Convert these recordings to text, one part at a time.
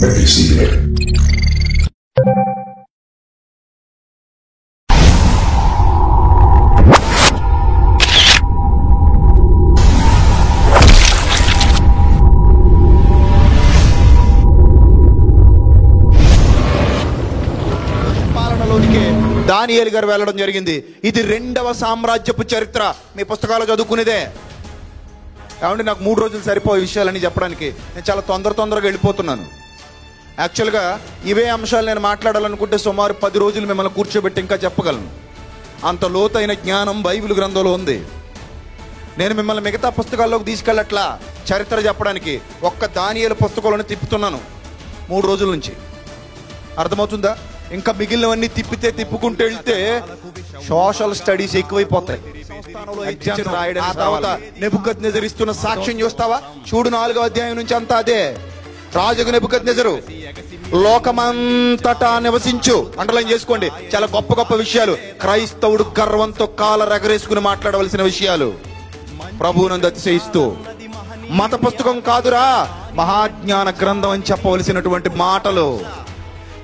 Epicidre. దానియేలు గారు వెళ్ళడం జరిగింది. ఇది రెండవ సామ్రాజ్యపు చరిత్ర. మీ పుస్తకాలు చదువుకునేదే. కాబట్టి నాకు 3 రోజులు సరిపోయే విషయాలని చెప్పడానికి నేను చాలా తొందరగా వెళ్ళిపోతున్నాను. యాక్చువల్గా ఇవే అంశాలు నేను మాట్లాడాలనుకుంటే సుమారు 10 రోజులు మిమ్మల్ని కూర్చోబెట్టి ఇంకా చెప్పగలను. అంత లోతైన జ్ఞానం బైబిల్ గ్రంథంలో ఉంది. నేను మిమ్మల్ని మిగతా పుస్తకాల్లోకి తీసుకెళ్ళట్లా చరిత్ర చెప్పడానికి. ఒక్క దానియేలు పుస్తకాలను తిప్పుతున్నాను 3 రోజుల నుంచి. అర్థమవుతుందా? ఇంకా మిగిలినవన్నీ తిప్పుకుంటూ వెళ్తే సోషల్ స్టడీస్ ఎక్కువైపోతాయి. ఆ తర్వాత నెబుకద్నెజరు ఇస్తున్న సాక్ష్యం చూస్తావా? చూడు 4వ అధ్యాయం నుంచి అంతా అదే. రాజుకు నెబుకద్నెజరు లోకమంతటా నివసించు, అండర్లైన్ చేసుకోండి. చాలా గొప్ప విషయాలు. క్రైస్తవుడు గర్వంతో కాలర్ ఎగరేసుకుని మాట్లాడవలసిన విషయాలు. ప్రభువునందు అతిశయిస్తూ మత పుస్తకం కాదురా, మహాజ్ఞాన గ్రంథం అని చెప్పవలసినటువంటి మాటలు.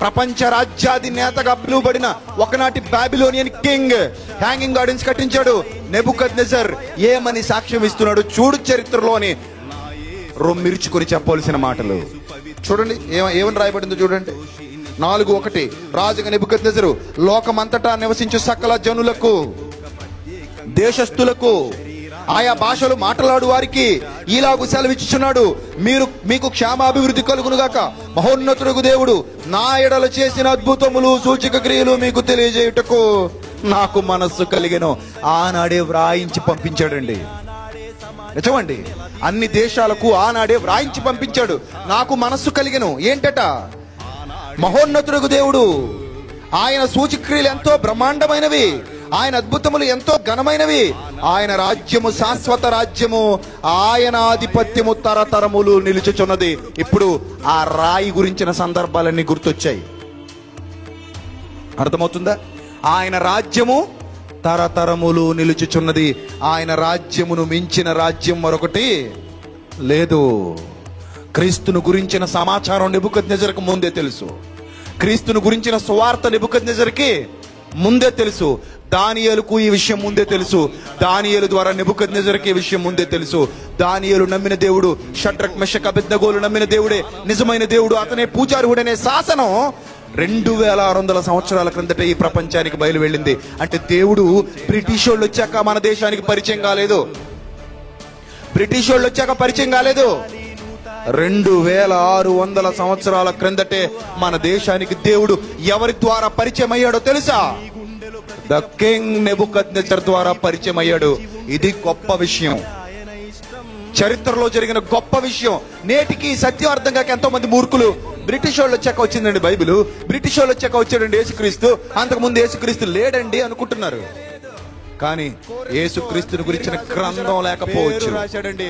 ప్రపంచ రాజ్యాధినేతగా పిలువబడిన ఒకనాటి బాబిలోనియన్ కింగ్ హ్యాంగింగ్ గార్డెన్స్ కట్టించాడు నెబుకద్నెజర్. ఏమని సాక్ష్యం ఇస్తున్నాడు చూడు చరిత్రలోని. రొమ్మిర్చుకొని చెప్పవలసిన మాటలు చూడండి. ఏమని రాయబడిందో చూడండి. 4:1 రాజుగా నెబుకద్నెజరు లోకమంతటా నివసించు సకల జనులకు, దేశస్థులకు, ఆయా భాషలు మాట్లాడు వారికి ఇలాగు సెలవిచ్చుచున్నాడు, మీకు క్షేమాభివృద్ధి కలుగునుగాక. మహోన్నతుడు దేవుడు నా ఎడల చేసిన అద్భుతములు సూచక క్రియలు మీకు తెలియజేయుటకు నాకు మనస్సు కలిగెను. ఆనాడే వ్రాయించి పంపించాడండి. నిజమండి, అన్ని దేశాలకు ఆనాడే వ్రాయించి పంపించాడు. నాకు మనస్సు కలిగెను. ఏంటట? మహోన్నతుడు దేవుడు, ఆయన సూచక్రియలు ఎంతో బ్రహ్మాండమైనవి, ఆయన అద్భుతములు ఎంతో ఘనమైనవి, ఆయన రాజ్యము శాశ్వత రాజ్యము, ఆయన ఆధిపత్యము తరతరములు నిలుచుచున్నది. ఇప్పుడు ఆ రాయి గురించిన సందర్భాలన్నీ గుర్తొచ్చాయి. అర్థమవుతుందా? ఆయన రాజ్యము తరతరములు నిలుచుచున్నది. ఆయన రాజ్యమును మించిన రాజ్యం మరొకటి లేదు. క్రీస్తును గురించిన సమాచారం నెబుకద్నెజరుకు ముందే తెలుసు. క్రీస్తును గురించిన సువార్త నెబుకద్నెజరుకి ముందే తెలుసు. దానియేలుకు ఈ విషయం ముందే తెలుసు. దానియేలు ద్వారా నెబుకద్నెజరుకి ఈ విషయం ముందే తెలుసు. దానియేలు నమ్మిన దేవుడు, షడ్రక్ మెషక్ అబేద్నెగోలు నమ్మిన దేవుడే నిజమైన దేవుడు, అతనే పూజార్హుడనే శాసనం 2600 సంవత్సరాల క్రిందట ఈ ప్రపంచానికి బయలు వెళ్ళింది. అంటే దేవుడు బ్రిటిష్ వాళ్ళు వచ్చాక మన దేశానికి పరిచయం కాలేదు. బ్రిటిష్ వాళ్ళు వచ్చాక పరిచయం కాలేదు. 2600 సంవత్సరాల క్రిందటే మన దేశానికి దేవుడు ఎవరి ద్వారా పరిచయం అయ్యాడో తెలుసా? ద కింగ్ నెబుకద్నెజర్ ద్వారా పరిచయం అయ్యాడు. ఇది గొప్ప విషయం, చరిత్రలో జరిగిన గొప్ప విషయం. నేటికి సత్యం అర్థం కాక ఎంతో మంది మూర్ఖులు బ్రిటిష్ వాళ్ళు వచ్చాక వచ్చిందండి బైబిల్, బ్రిటిష్ వాళ్ళు వచ్చాక వచ్చాడండి యేసుక్రీస్తు, అంతకుముందు యేసుక్రీస్తు లేడండి అనుకుంటున్నారు. కానీ యేసుక్రీస్తుని గురించిన గ్రంథం లేకపోవచ్చు. రాశాడండి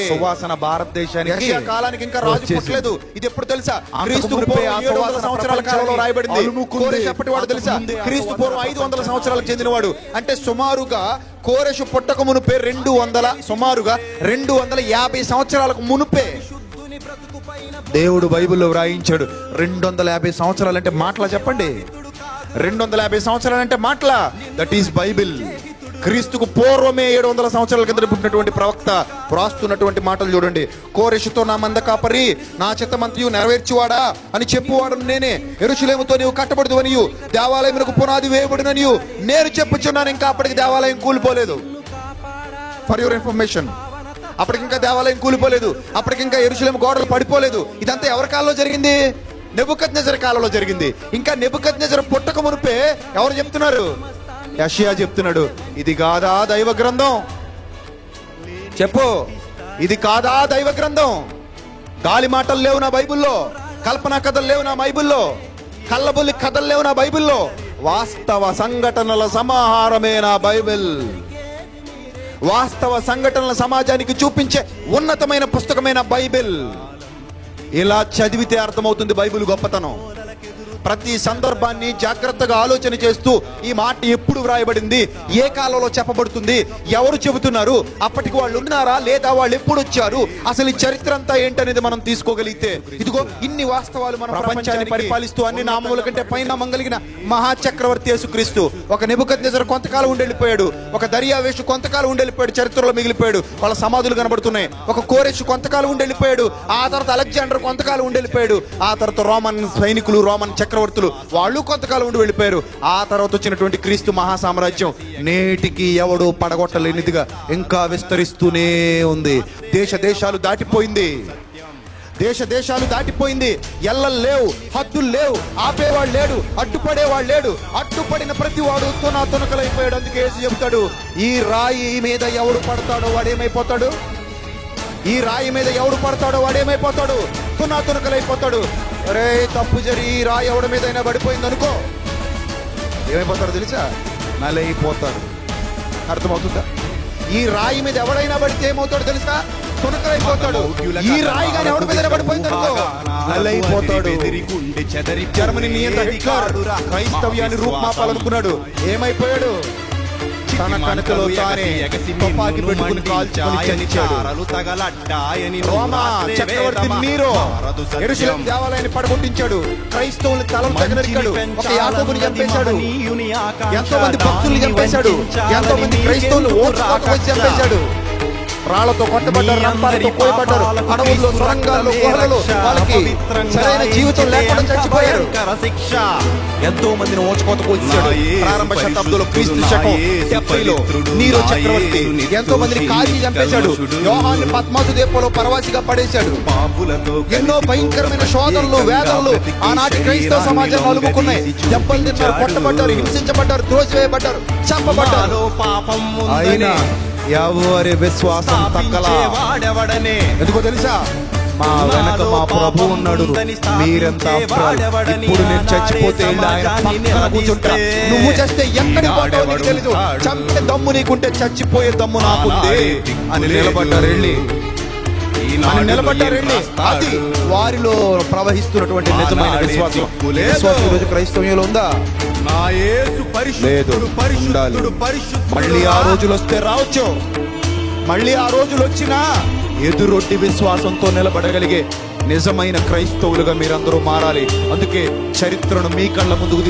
సువాసన భారతదేశానికి కాలానికి ఇంకా రాజు పుట్టలేదు. ఇది ఎప్పుడు తెలుసా? క్రీస్తు పూర్వం 700 సంవత్సరాల కాలంలో రాయబడింది. చెప్పటివాడు తెలుసా? క్రీస్తు పూర్వం 500 సంవత్సరాలకు చెందినవాడు. అంటే సుమారుగా కోరెషు పుట్టక మునుపే 250 సంవత్సరాలకు మునుపే దేవుడు బైబిల్లో వ్రాయించాడు. 250 సంవత్సరాలు అంటే మాటలా చెప్పండి? 250 సంవత్సరాలు అంటే మాటలా? That is Bible. క్రీస్తుకు పూర్వమే 700 సంవత్సరాల కింద పుట్టినటువంటి ప్రవక్త వ్రాస్తున్నటువంటి మాటలు చూడండి. కోరెషుతో నా మంద కాపరి, నా చిత్తమంతయు నెరవేర్చువాడా అని చెప్పువాడు నేనే. యెరూషలేముతో నీవు కట్టబడదు అనియు, దేవాలయమునకు పునాది వేయబడుననియు నేను చెప్పుచున్నాను. ఇంకా అప్పటికి దేవాలయం కూలిపోలేదు. ఫర్ యువర్ ఇన్ఫర్మేషన్, అప్పటికింకా దేవాలయం కూలిపోలేదు. అప్పటికింకా యెరూషలేము గోడలు పడిపోలేదు. ఇదంతా ఎవరి కాలంలో జరిగింది? నెబుకద్నెజర్ కాలంలో జరిగింది. ఇంకా నెబుకద్నెజర్ పుట్టక మునిపే ఎవరు చెప్తున్నారు? యెషయా చెప్తున్నాడు, ఇది కాదా దైవ గ్రంథం? చెప్పు, ఇది కాదా దైవ గ్రంథం? గాలి మాటలు లేవు నా బైబిల్లో, కల్పనా కథలు లేవు నా బైబిల్లో, కళ్ళబొల్లి కథలు లేవు నా బైబిల్లో. వాస్తవ సంఘటనల సమాహారమే నా బైబిల్. వాస్తవ సంఘటనల సమాజానికి చూపించే ఉన్నతమైన పుస్తకమైన బైబిల్. ఇలా చదివితే అర్థమవుతుంది బైబిల్ గొప్పతనం. ప్రతి సందర్భాన్ని జాగ్రత్తగా ఆలోచన చేస్తూ ఈ మాట ఎప్పుడు వ్రాయబడింది, ఏ కాలంలో చెప్పబడుతుంది, ఎవరు చెబుతున్నారు, అప్పటికి వాళ్ళు ఉన్నారా లేదా, వాళ్ళు ఎప్పుడు వచ్చారు, అసలు ఈ చరిత్ర అంతా ఏంటనేది మనం తీసుకోగలిగితే, ఇదిగో ఇన్ని వాస్తవాలు మన ప్రపంచాన్ని పరిపాలిస్తూ అన్ని నామముల కంటే పైనామం కలిగిన మహాచక్రవర్తి యేసుక్రీస్తు. ఒక నెబుకద్నెజరు కొంతకాలం ఉండి వెళ్ళిపోయాడు, ఒక దర్యావేషు కొంతకాలం ఉండి వెళ్ళిపోయాడు, చరిత్రలో మిగిలిపోయాడు, వాళ్ళ సమాధులు కనబడుతున్నాయి. ఒక కోరెషు కొంతకాలం ఉండి వెళ్ళిపోయాడు, ఆ తర్వాత అలెగ్జాండర్ కొంతకాలం ఉండి వెళ్ళిపోయాడు, ఆ తర్వాత రోమన్ సైనికులు, రోమన్ చక్రవర్తులు వాళ్ళు కొంతకాలం ఉండి వెళ్ళిపోయారు. ఆ తర్వాత వచ్చినటువంటి క్రీస్తు మహాసామ్రాజ్యం నేటికి ఎవడు పడగొట్టలేనిదిగా ఇంకా విస్తరిస్తూనే ఉంది. దేశాలు దాటిపోయింది, దేశాలు దాటిపోయింది. ఎల్లలు లేవు, హద్దులు లేవు, ఆపేవాడు లేడు, అడ్డుపడేవాడు లేడు. అడ్డుపడిన ప్రతి వాడు తునకలైపోయాడు. అందుకే యేసు చెబుతాడు, ఈ రాయి మీద ఎవడు పడతాడో వాడేమైపోతాడు, ఈ రాయి మీద ఎవడు పడతాడో వాడేమైపోతాడు, తునకలైపోతాడు. అరే తప్పు జరి ఈ రాయి ఎవడి మీద అయినా పడిపోయింది అనుకో, ఏమైపోతాడు తెలుసా, నలైపోతాడు. అర్థమవుతుందా? ఈ రాయి మీద ఎవడైనా పడితే ఏమవుతాడు తెలుసా, తునకలైపోతాడు. ఈ రాయి కానీ ఎవడి మీద పడిపోయింది అనుకో, నలైపోతాడు. జర్మనీ నియంత హిట్లర్ క్రైస్తవ్యాన్ని రూపుమాపాలనుకున్నాడు, ఏమైపోయాడు, తన కణతలో తానే తుపాకీ పెట్టుకుని కాల్చుకొని చనిచాడు. రోమా చక్రవర్తి నీరో యెరూషలేము దేవాలయాన్ని పడగొట్టించాడు, క్రైస్తవుల్ని తలలు తెగనరికాడు, ఒక యాకోబుని చంపేశాడు, ఎంతో మంది భక్తుల్ని చంపేశాడు, ఎంతో మంది క్రైస్తవులు ఓట్లతో చంపేశాడు. రాళ్లతో కొట్టబడ్డారు, రంపాలతో కోయబడ్డారు, అడవుల్లో, సొరంగాల్లో, గుహలలో వాళ్ళకి సరైన జీవితం లేకుండా చచ్చిపోయారు. ఎంతో మందిని ఓచుకోత కూల్చాడు. ప్రారంభ శతాబ్దంలో క్రీస్తు శకం 70లో నీరో చక్రవర్తి ఎంతో మందిని కాల్చి చంపేశాడు. యోహాన్ని పద్మాసు దీపంలో పరవాసిగా పడేశాడు. ఎన్నో భయంకరమైన శోధనలు, వేదనలు ఆనాటి క్రైస్తవ సమాజంలో అలుముకున్నాయి. దెబ్బలు తిన్నారు, కొట్టబడ్డారు, హింసించబడ్డారు, త్రోసివేయబడ్డారు, చంపబడ్డారు. అయినా ఎవరి విశ్వాసం తగ్గలే. ఎందుకో తెలుసా, మా వెనక మా ప్రభు ఉన్నాడు, మీరెంతా ఇప్పుడు నేను చచ్చిపోతే ఆయన పక్కన కూర్చుంటా, నువ్వు చస్తే ఎక్కడికి పోతావో నీకు తెలీదు, చంపే దమ్ము నీకుంటే చచ్చిపోయే దమ్ము నాకుంది అని నిలబడ్డారు వెళ్ళి. అది వారిలో ప్రవహిస్తున్నటువంటి నిజమైన విశ్వాసం. ఈరోజు క్రైస్తవ్యంలో ఉందా? లేదు, ఉండాలి. మళ్ళీ ఆ రోజులు వస్తే రావచ్చు, మళ్ళీ ఆ రోజులు వచ్చినా ఎదురొడ్డి విశ్వాసంతో నిలబడగలిగే నిజమైన క్రైస్తవులుగా మీరందరూ మారాలి. అందుకే చరిత్రను మీ కళ్ళ ముందుకు